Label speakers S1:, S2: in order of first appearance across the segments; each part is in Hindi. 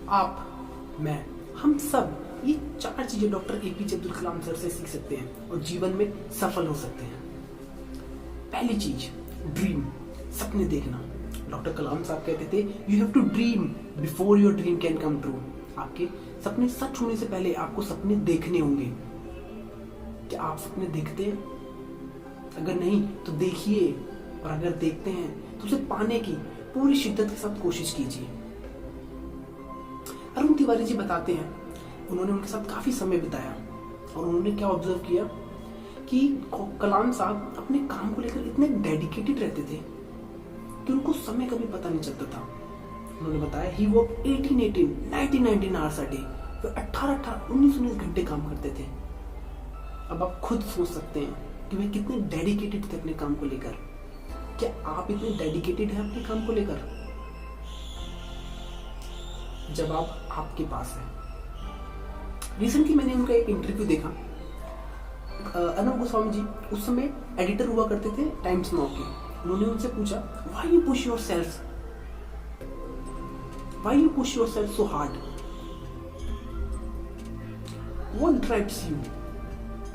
S1: आप, मैं, हम सब ये 4 चीजें doctor APJ Abdul Kalam sir से सीख सकते हैं और जीवन में सफल हो सकते हैं। पहली चीज, ड्रीम, सपने देखना। डॉक्टर कलाम साहब कहते थे you have to dream before your dream can come true. आपके सपने सच होने से पहले आपको सपने देखने होंगे। क्या आप सपने देखते हैं? अगर नहीं तो देखिए, और अगर देखते हैं तो उसे पाने की पूरी शिद्दत के साथ कोशिश कीजिए। अरुण तिवारी जी बताते हैं उन्होंने उनके साथ काफी समय बिताया और उन्होंने क्या ऑब्जर्व किया कि कलाम साहब अपने काम को लेकर इतने डेडिकेटेड रहते थे कि उनको समय का भी पता नहीं चलता था। उन्होंने बताया ही वर्क 19 आवर्स अ डे, वे 19 घंटे काम करते थे। अब आप खुद सोच सकते हैं कि वे कितने डेडिकेटेड थे अपने काम को लेकर। क्या आप इतने डेडिकेटेड हैं अपने काम को लेकर? जवाब आपके पास है। रिसेंटली मैंने उनका एक इंटरव्यू देखा। अर्नब गोस्वामी जी उस समय एडिटर हुआ करते थे टाइम्स नाउ के। उन्होंने उनसे पूछा why you push yourself so hard, what drives you?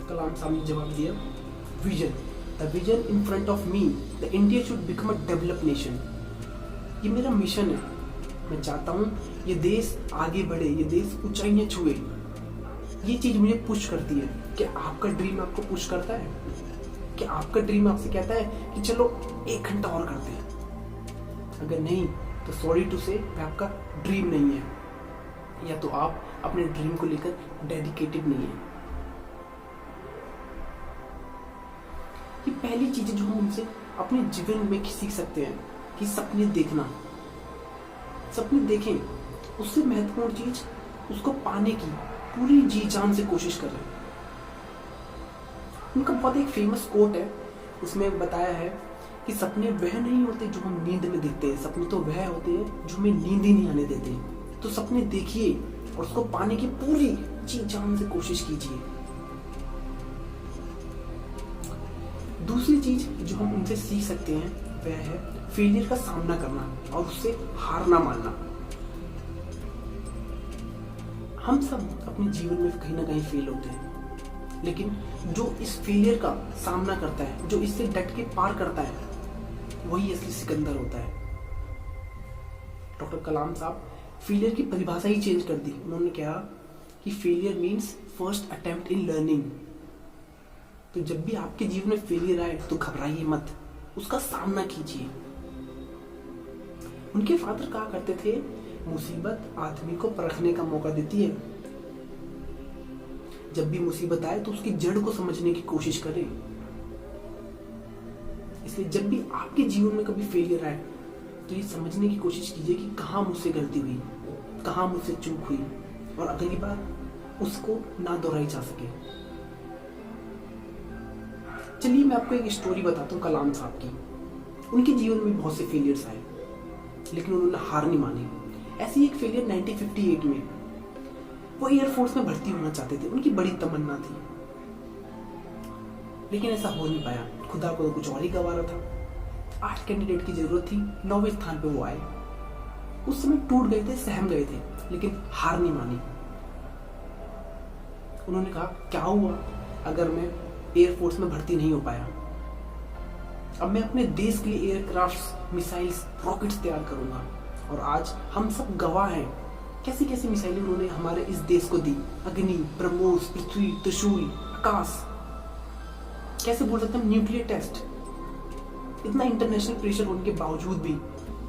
S1: Kalam Sahab ने जवाब दिया, vision, the vision in front of me, the India should become a developed nation. ये मेरा मिशन है। मैं चाहता हूं ये देश आगे बढ़े, ये देश ऊंचाइयां छुए। ये चीज मुझे पुश करती है। क्या आपका ड्रीम आपको पुश करता है? क्या आपका ड्रीम आपसे कहता है कि चलो 1 घंटा और करते हैं? अगर नहीं तो सॉरी टू से आपका ड्रीम नहीं है, या तो आप अपने ड्रीम को लेकर डेडिकेटेड नहीं है। ये पहली चीजें जो हम उनसे अपने जीवन में सीख सकते हैं कि सपने देखना। सपने देखें, उससे महत्वपूर्ण चीज उसको पाने की पूरी जी जान से कोशिश करें। उनका बहुत एक फेमस कोट है, उसमें बताया है कि सपने वह नहीं होते जो हम नींद में देखते हैं, सपने तो वह होते हैं जो हमें नींद ही नहीं आने देते। तो सपने देखिए और उसको पाने की पूरी जी जान से कोशिश कीजिए। दूसरी चीज जो हम उनसे सीख सकते हैं वह है फेलियर का सामना करना और उससे हार ना मानना। हम सब अपने जीवन में कहीं ना कहीं फेल होते हैं, लेकिन जो इस फेलियर का सामना करता है, जो इससे डट के पार करता है, वही असली सिकंदर होता है। डॉक्टर कलाम साहब फेलियर की परिभाषा ही चेंज कर दी। उन्होंने कहा कि failure means first attempt in learning. तो जब भी आपके जीवन में फेलियर आए तो घबराइए मत, उसका सामना कीजिए। उनके फादर कहा करते थे मुसीबत आदमी को परखने का मौका देती है। जब भी मुसीबत आए तो उसकी जड़ को समझने की कोशिश करें। इसलिए जब भी आपके जीवन में कभी फेलियर आए तो ये समझने की कोशिश कीजिए कि कहां मुझसे गलती हुई, कहां मुझसे चूक हुई, और अगली बार उसको ना दोहराई जा सके। चलिए मैं आपको एक स्टोरी बताता हूँ कलाम साहब की। उनके जीवन में बहुत से फेलियर्स आए, लेकिन उन्होंने हार नहीं मानी। ऐसी एक फेलियर 1958 में, वो एयरफोर्स में भर्ती होना चाहते थे, उनकी बड़ी तमन्ना थी, लेकिन ऐसा हो नहीं पाया। खुदा को तो कुछ और ही गवारा था। 8 कैंडिडेट की जरूरत थी, 9वें स्थान पे वो आए। उस समय टूट गए थे, सहम गए थे, लेकिन हार नहीं मानी। उन्होंने कहा क्या हुआ अगर मैं एयरफोर्स में भर्ती नहीं हो पाया? अब मैं अपने देश के लिए एयरक्राफ्ट, मिसाइल्स, रॉकेट्स तैयार करूंगा। और आज हम सब गवाह हैं कैसी कैसी मिसाइलें उन्होंने हमारे इस देश को दी। अग्नि, ब्रह्मोस, पृथ्वी, त्रिशूल, आकाश। कैसे बोल सकते हैं न्यूक्लियर टेस्ट। इतना इंटरनेशनल प्रेशर होने के बावजूद भी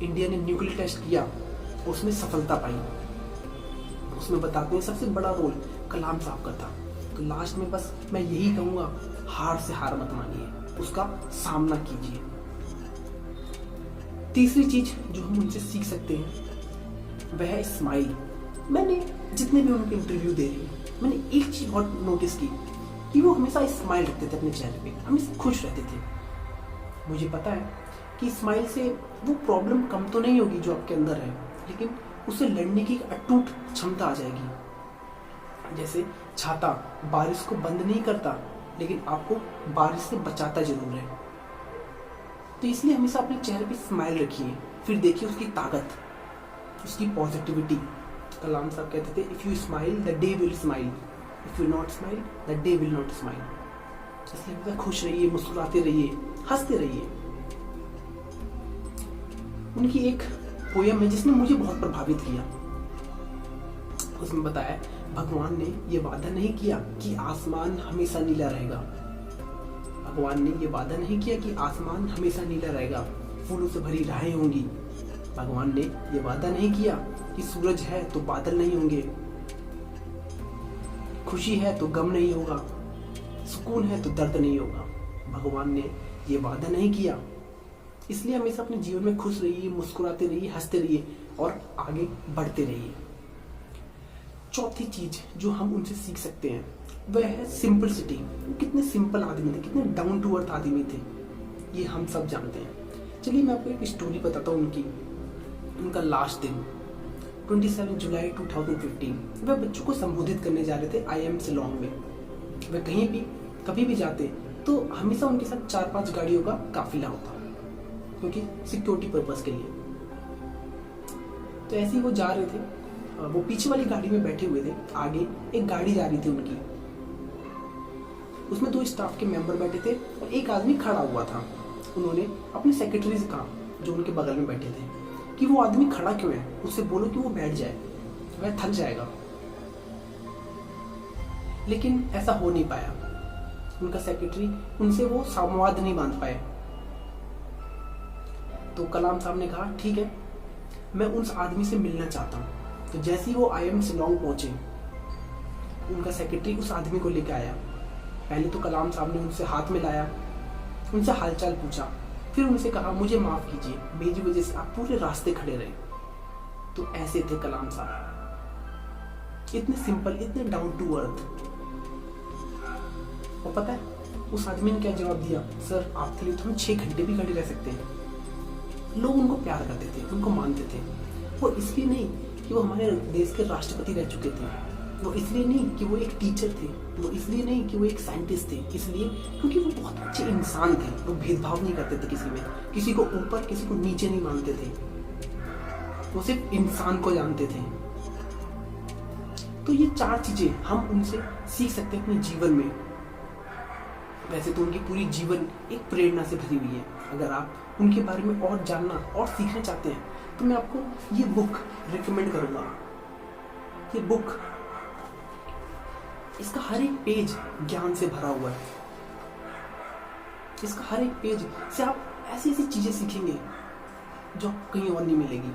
S1: इंडिया ने न्यूक्लियर टेस्ट किया और उसमें सफलता पाई। उसमें बताते हैं सबसे बड़ा रोल कलाम साहब का था। तो लास्ट में बस मैं यही कहूंगा, हार से हार मत मानिए, उसका सामना कीजिए। तीसरी चीज जो हम उनसे सीख सकते हैं वह है स्माइल। मैंने जितने भी उनके इंटरव्यू दे रही हूँ, मैंने एक चीज बहुत नोटिस की कि वो हमेशा स्माइल रखते थे अपने चेहरे पे, हमेशा खुश रहते थे। मुझे पता है कि स्माइल से वो प्रॉब्लम कम तो नहीं होगी जो आपके अंदर है, लेकिन उसे लड़ने की अटूट क्षमता आ जाएगी। जैसे छाता बारिश को बंद नहीं करता, लेकिन आपको बारिश से बचाता जरूर है। तो इसलिए हमेशा अपने चेहरे पे स्माइल रखिए, फिर देखिए उसकी ताकत, उसकी पॉजिटिविटी, कलाम साहब कहते थे, if you smile the day will smile, if you not smile the day will not smile. इसलिए हमेशा खुश रहिए, मुस्कुराते रहिए, हंसते रहिए। उनकी एक पोयम है जिसने मुझे बहुत प्रभावित किया। उसमें बताया, भगवान ने ये वादा नहीं किया कि आसमान हमेशा नीला रहेगा, भगवान ने ये वादा नहीं किया कि आसमान हमेशा नीला रहेगा, फूलों से भरी राहें होंगी। भगवान ने ये वादा नहीं किया कि सूरज है तो बादल नहीं होंगे, खुशी है तो गम नहीं होगा, सुकून है तो दर्द नहीं होगा। भगवान ने ये वादा नहीं किया। इसलिए हमेशा अपने जीवन में खुश रहिए, मुस्कुराते रहिए, हंसते रहिए और आगे बढ़ते रहिए। चौथी चीज जो हम उनसे सीख सकते हैं वह है सिंपलिसिटी। कितने सिंपल आदमी थे, कितने डाउन टू अर्थ आदमी थे, ये हम सब जानते हैं। चलिए मैं आपको एक स्टोरी बताता हूँ उनकी। उनका लास्ट दिन 27 जुलाई 2015, वह बच्चों को संबोधित करने जा रहे थे IIM शिलोंग में। वह कहीं भी कभी भी जाते तो हमेशा उनके साथ 4-5 गाड़ियों का काफिला होता, क्योंकि सिक्योरिटी पर्पस के लिए। तो ऐसे ही वो जा रहे थे, वो पीछे वाली गाड़ी में बैठे हुए थे, आगे एक गाड़ी जा रही थी उनकी, उसमें 2 स्टाफ के मेंबर बैठे थे और एक आदमी खड़ा हुआ था। उन्होंने अपने सेक्रेटरी से कहा, जो उनके बगल में बैठे थे, कि वो आदमी खड़ा क्यों है, उससे बोलो कि वो बैठ जाए, वह थक जाएगा। लेकिन ऐसा हो नहीं पाया। उनका सेक्रेटरी उनसे वो संवाद नहीं बांध पाए। तो कलाम साहब ने कहा, ठीक है, मैं उस आदमी से मिलना चाहता हूँ। तो जैसे ही वो IIM शिलोंग पहुंचे, उनका सेक्रेटरी उस आदमी को लेकर आया। पहले तो कलाम साहब ने उनसे हाथ मिलाया, उनसे हालचाल पूछा, फिर उनसे कहा, मुझे माफ कीजिए, मेरी वजह से आप पूरे रास्ते खड़े रहे। तो ऐसे थे कलाम साहब, इतने सिंपल, इतने डाउन टू अर्थ। और पता है उस आदमी ने क्या जवाब दिया, सर आपके लिए तो हम 6 घंटे भी खड़े रह सकते हैं। लोग उनको प्यार करते थे, उनको मानते थे। वो इसलिए नहीं कि वो हमारे देश के राष्ट्रपति रह चुके थे, वो इसलिए नहीं कि वो एक टीचर थे, वो इसलिए नहीं कि वो एक साइंटिस्ट थे, इसलिए क्योंकि वो बहुत अच्छे इंसान थे। वो भेदभाव नहीं करते थे किसी में, किसी को ऊपर किसी को नीचे नहीं मानते थे, वो सिर्फ इंसान को जानते थे। तो ये 4 चीजें हम उनसे सीख सकते हैं अपने जीवन में। वैसे तो उनकी पूरी जीवन एक प्रेरणा से भरी हुई है। अगर आप उनके बारे में और जानना और सीखना चाहते हैं तो मैं आपको ये बुक रिकमेंड करूंगा। ये बुक, इसका हर एक पेज ज्ञान से भरा हुआ है। इसका हर एक पेज से आप ऐसी ऐसी चीजें सीखेंगे जो कहीं और नहीं मिलेगी।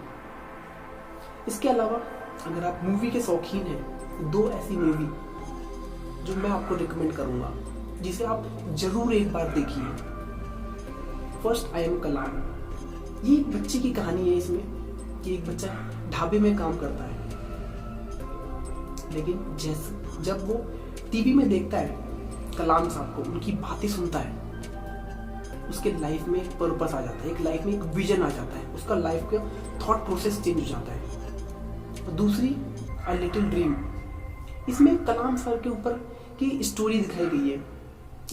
S1: इसके अलावा अगर आप मूवी के शौकीन हैं, 2 ऐसी मूवी जो मैं आपको रिकमेंड करूंगा, जिसे आप जरूर एक बार देखिए। फर्स्ट IIM कलाम। ये एक बच्चे की कहानी है इसमें, कि एक बच्चा ढाबे में काम करता है, लेकिन जब वो टीवी में देखता है कलाम साहब को, उनकी बातें सुनता है, उसके लाइफ में एक पर्पस आ जाता है, एक लाइफ में एक विजन आ जाता है, उसका लाइफ का थॉट प्रोसेस चेंज हो जाता है। और दूसरी अ लिटिल ड्रीम, इसमें कलाम सर के ऊपर की स्टोरी दिखाई गई है।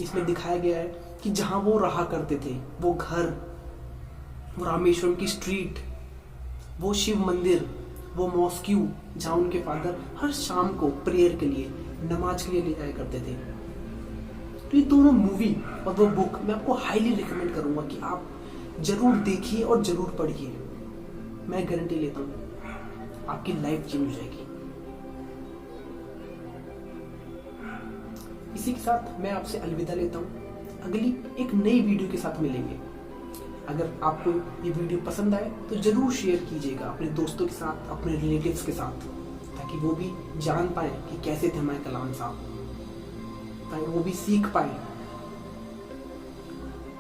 S1: इसमें दिखाया गया है कि जहां वो रहा करते थे, वो घर, वो रामेश्वरम की स्ट्रीट, वो शिव मंदिर, वो मॉस्क्यू, जहां उनके फादर हर शाम को प्रेयर के लिए, नमाज के लिए ले जाया करते थे। तो ये दोनों मूवी और वो बुक मैं आपको हाईली रिकमेंड करूंगा कि आप जरूर देखिए और जरूर पढ़िए। मैं गारंटी लेता हूं आपकी लाइफ चेंज हो जाएगी। इसी के साथ मैं आपसे अलविदा लेता हूं। अगली एक नई वीडियो के साथ मिलेंगे। अगर आपको ये वीडियो पसंद आए तो जरूर शेयर कीजिएगा अपने दोस्तों के साथ, अपने रिलेटिव्स के साथ, ताकि वो भी जान पाए कि कैसे थे हमारे कलाम साहब, ताकि वो भी सीख पाए।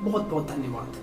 S1: बहुत बहुत धन्यवाद।